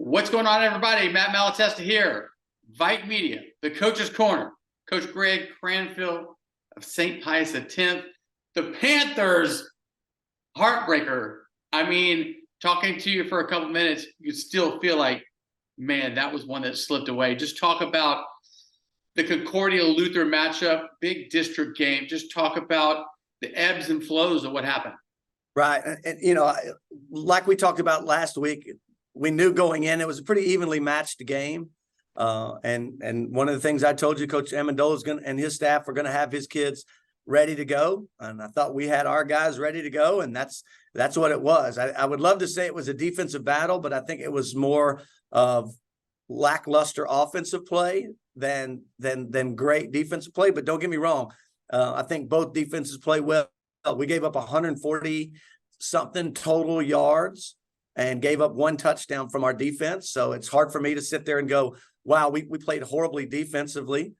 What's going on, everybody? Matt Malatesta here. VYPE Media, the Coach's Corner. Coach Greg Cranfill of St. Pius X. The Panthers heartbreaker. I mean, talking to you for a couple minutes, you still feel like, man, that was one that slipped away. Just talk about the Concordia Luther matchup, big district game. Just talk about the ebbs and flows of what happened. Right. And, like we talked about last week, we knew going in, it was a pretty evenly matched game. And one of the things I told you, Coach Amendola is going and his staff are going to have his kids ready to go. And I thought we had our guys ready to go. And that's what it was. I would love to say it was a defensive battle, but I think it was more of lackluster offensive play than great defensive play. But don't get me wrong. I think both defenses play well. We gave up 140 something total yards and gave up one touchdown from our defense. So it's hard for me to sit there and go, wow, we played horribly defensively.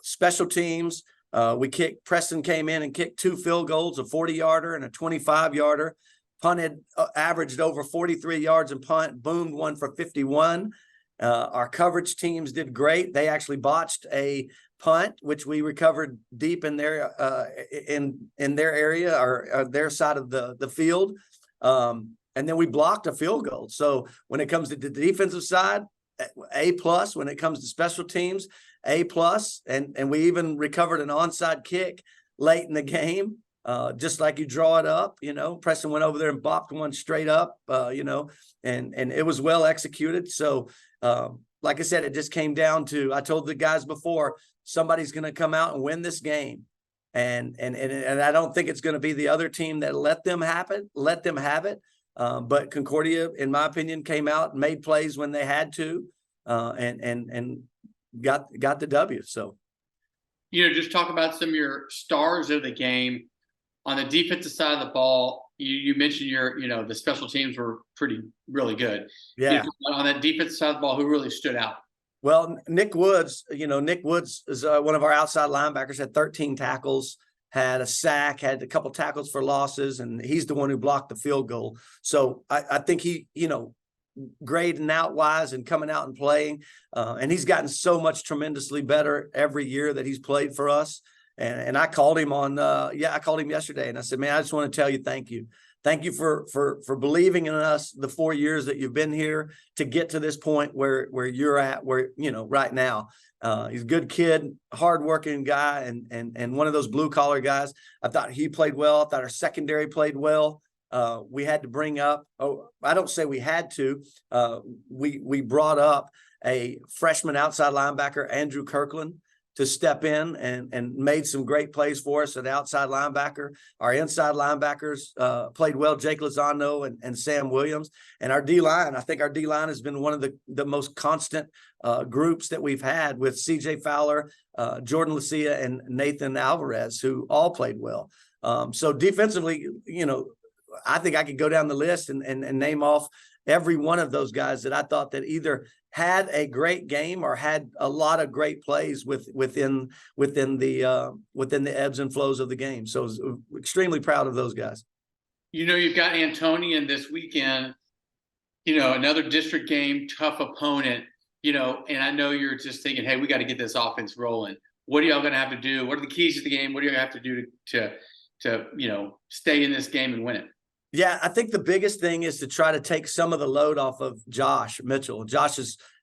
Special teams, Preston came in and kicked 2 field goals, a 40-yarder and a 25-yarder, punted, averaged over 43 yards and punt, boomed one for 51. Our coverage teams did great. They actually botched a punt, which we recovered deep in their their area or their side of the field. And then we blocked a field goal. So when it comes to the defensive side, A+. When it comes to special teams, A+. And we even recovered an onside kick late in the game, just like you draw it up. Preston went over there and bopped one straight up. And it was well executed. So like I said, it just came down to, I told the guys before, somebody's going to come out and win this game. And I don't think it's going to be the other team that let them have it. But Concordia, in my opinion, came out and made plays when they had to, and got the W. So, just talk about some of your stars of the game on the defensive side of the ball. You mentioned the special teams were really good. Yeah. On that defensive side of the ball, who really stood out? Well, Nick Woods is one of our outside linebackers, had 13 tackles. Had a sack, had a couple tackles for losses, and he's the one who blocked the field goal. So I think he, grading out wise and coming out and playing, and he's gotten so much tremendously better every year that he's played for us. And I called him I called him yesterday, and I said, man, I just want to tell you thank you. Thank you for believing in us the 4 years that you've been here to get to this point where you're at, right now. He's a good kid, hardworking guy, and one of those blue collar guys. I thought he played well. I thought our secondary played well. We had to bring up. I don't say we had to. We brought up a freshman outside linebacker, Andrew Kirkland, to step in and made some great plays for us at outside linebacker. Our inside linebackers played well, Jake Lozano and Sam Williams. And our D-line, I think our D-line has been one of the most constant groups that we've had with C.J. Fowler, Jordan Lucia, and Nathan Alvarez, who all played well. So defensively, I think I could go down the list and name off every one of those guys that I thought that either had a great game or had a lot of great plays within the ebbs and flows of the game. So I was extremely proud of those guys. You've got Antonian this weekend, another district game, tough opponent, and I know you're just thinking, hey, we got to get this offense rolling. What are y'all going to have to do? What are the keys to the game? What do you have to do to stay in this game and win it? Yeah, I think the biggest thing is to try to take some of the load off of Josh Mitchell.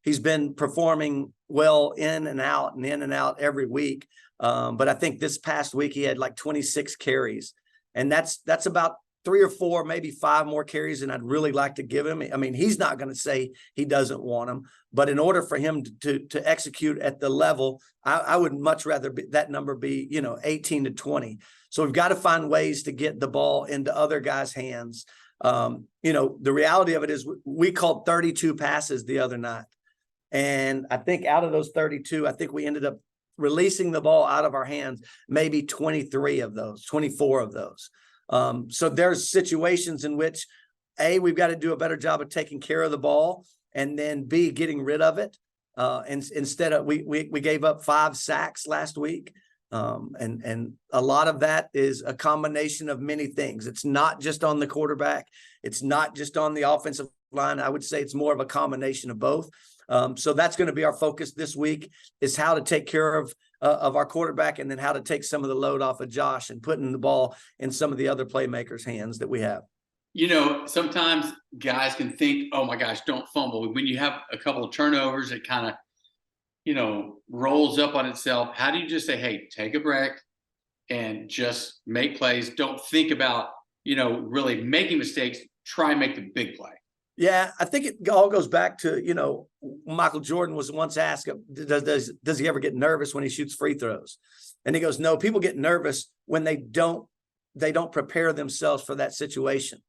He's been performing well in and out every week. But I think this past week he had like 26 carries, and that's about 3 or 4, maybe 5 more carries than I'd really like to give him. I mean, he's not going to say he doesn't want them, but in order for him to execute at the level, I would much rather that number be 18 to 20. So we've got to find ways to get the ball into other guys' hands. The reality of it is we called 32 passes the other night. And I think out of those 32, I think we ended up releasing the ball out of our hands, maybe 24 of those. So there's situations in which, A, we've got to do a better job of taking care of the ball, and then B, getting rid of it. And instead of, we gave up 5 sacks last week. And a lot of that is a combination of many things. It's not just on the quarterback. It's not just on the offensive line. I would say it's more of a combination of both. So that's going to be our focus this week, is how to take care of our quarterback, and then how to take some of the load off of Josh and putting the ball in some of the other playmakers' hands that we have. You know, sometimes guys can think, oh my gosh, don't fumble. When you have a couple of turnovers, it kind of, rolls up on itself. How do you just say, hey, take a break and just make plays? Don't think about, really making mistakes. Try and make the big play. Yeah, I think it all goes back to, Michael Jordan was once asked, does he ever get nervous when he shoots free throws? And he goes, no, people get nervous when they don't prepare themselves for that situation.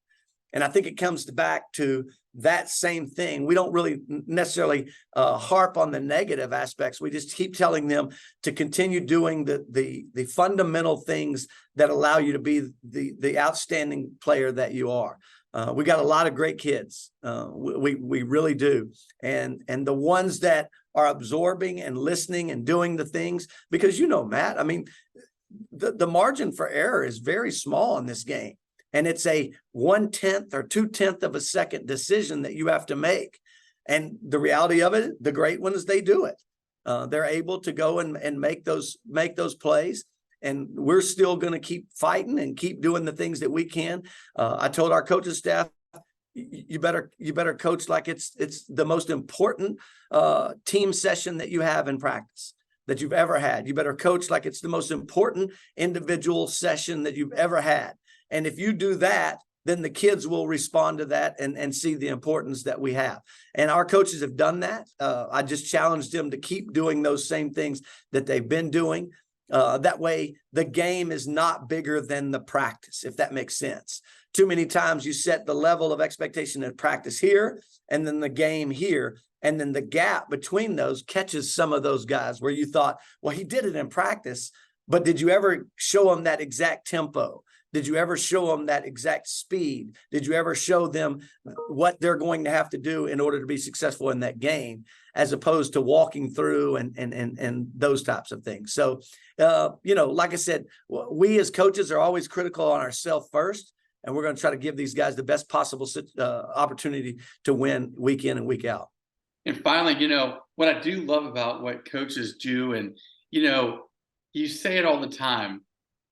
And I think it comes back to that same thing. We don't really necessarily harp on the negative aspects. We just keep telling them to continue doing the fundamental things that allow you to be the outstanding player that you are. We got a lot of great kids. We really do. And the ones that are absorbing and listening and doing the things, because, Matt, I mean, the margin for error is very small in this game. And it's a 1/10 or 2/10 of a second decision that you have to make. And the reality of it, the great ones, they do it. They're able to go and make those plays. And we're still going to keep fighting and keep doing the things that we can. I told our coaching staff, you better coach like it's the most important team session that you have in practice that you've ever had. You better coach like it's the most important individual session that you've ever had. And if you do that, then the kids will respond to that and see the importance that we have. And our coaches have done that. I just challenged them to keep doing those same things that they've been doing. That way, the game is not bigger than the practice, if that makes sense. Too many times you set the level of expectation in practice here and then the game here. And then the gap between those catches some of those guys where you thought, well, he did it in practice, but did you ever show him that exact tempo? Did you ever show them that exact speed? Did you ever show them what they're going to have to do in order to be successful in that game, as opposed to walking through and those types of things? So, like I said, we as coaches are always critical on ourselves first, and we're going to try to give these guys the best possible opportunity to win week in and week out. And finally, what I do love about what coaches do, and, you say it all the time,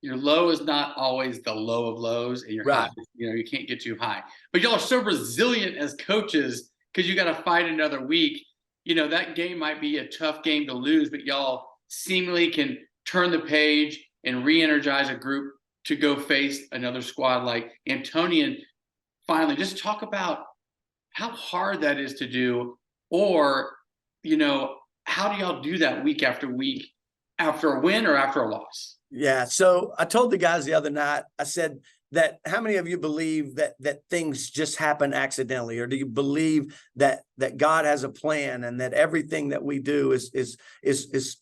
your low is not always the low of lows, and your high, you can't get too high. But y'all are so resilient as coaches because you got to fight another week. That game might be a tough game to lose, but y'all seemingly can turn the page and re-energize a group to go face another squad like Antonian. Finally, just talk about how hard that is to do, or, how do y'all do that week after week, after a win or after a loss? Yeah. So I told the guys the other night, I said that how many of you believe that things just happen accidentally, or do you believe that God has a plan and that everything that we do is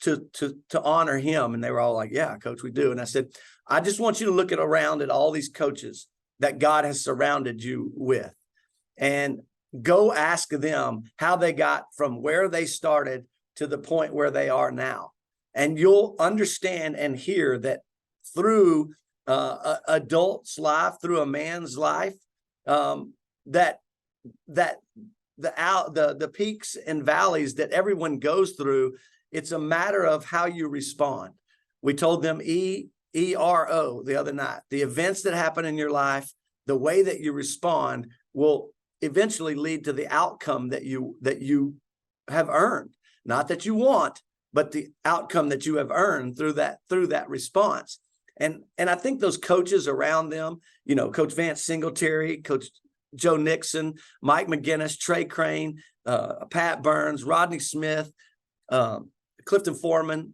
to honor him? And they were all like, yeah, coach, we do. And I said, I just want you to look around at all these coaches that God has surrounded you with, and go ask them how they got from where they started to the point where they are now. And you'll understand and hear that through an adult's life, through a man's life, that the peaks and valleys that everyone goes through, it's a matter of how you respond. We told them ERO the other night. The events that happen in your life, the way that you respond will eventually lead to the outcome that you have earned. Not that you want, but the outcome that you have earned through that response. And I think those coaches around them, Coach Vance Singletary, Coach Joe Nixon, Mike McGinnis, Trey Crane, Pat Burns, Rodney Smith, Clifton Foreman,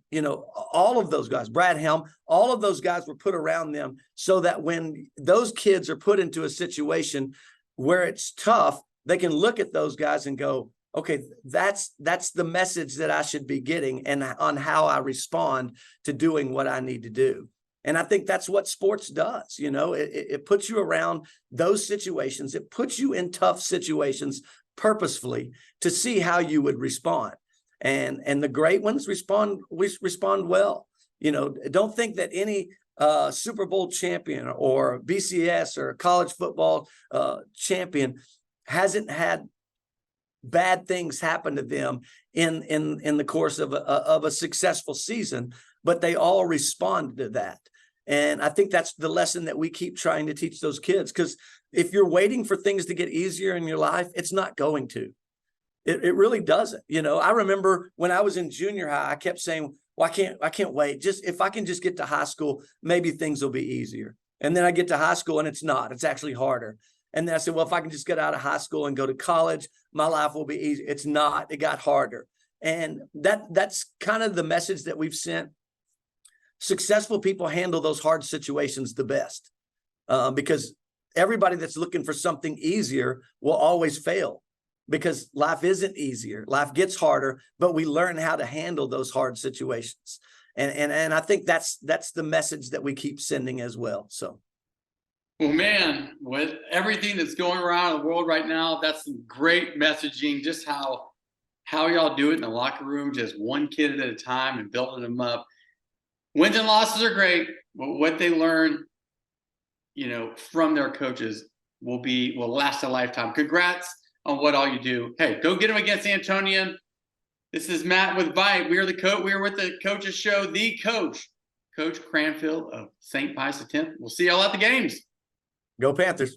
all of those guys, Brad Helm, all of those guys were put around them so that when those kids are put into a situation where it's tough, they can look at those guys and go, okay, that's the message that I should be getting, and on how I respond to doing what I need to do. And I think that's what sports does. It puts you around those situations. It puts you in tough situations purposefully to see how you would respond. And the great ones respond well. Don't think that any Super Bowl champion or BCS or college football champion hasn't had bad things happen to them in the course of a successful season, but they all responded to that. And I think that's the lesson that we keep trying to teach those kids, because if you're waiting for things to get easier in your life, it's not going to. It really doesn't. You know, I remember when I was in junior high, I kept saying, well, I can't wait. Just if I can just get to high school, maybe things will be easier. And then I get to high school and it's not. It's actually harder. And then I said, well, if I can just get out of high school and go to college, my life will be easy. It's not. It got harder. And that's kind of the message that we've sent. Successful people handle those hard situations the best, because everybody that's looking for something easier will always fail, because life isn't easier. Life gets harder, but we learn how to handle those hard situations. And I think that's the message that we keep sending as well. So. Well, man, with everything that's going around in the world right now, that's some great messaging. Just how y'all do it in the locker room, just one kid at a time and building them up. Wins and losses are great, but what they learn, you know, from their coaches will last a lifetime. Congrats on what all you do. Hey, go get them against Antonian. This is Matt with VYPE. We are with the Coaches Show, the coach, Coach Cranfill of St. Pius X. We'll see y'all at the games. Go Panthers.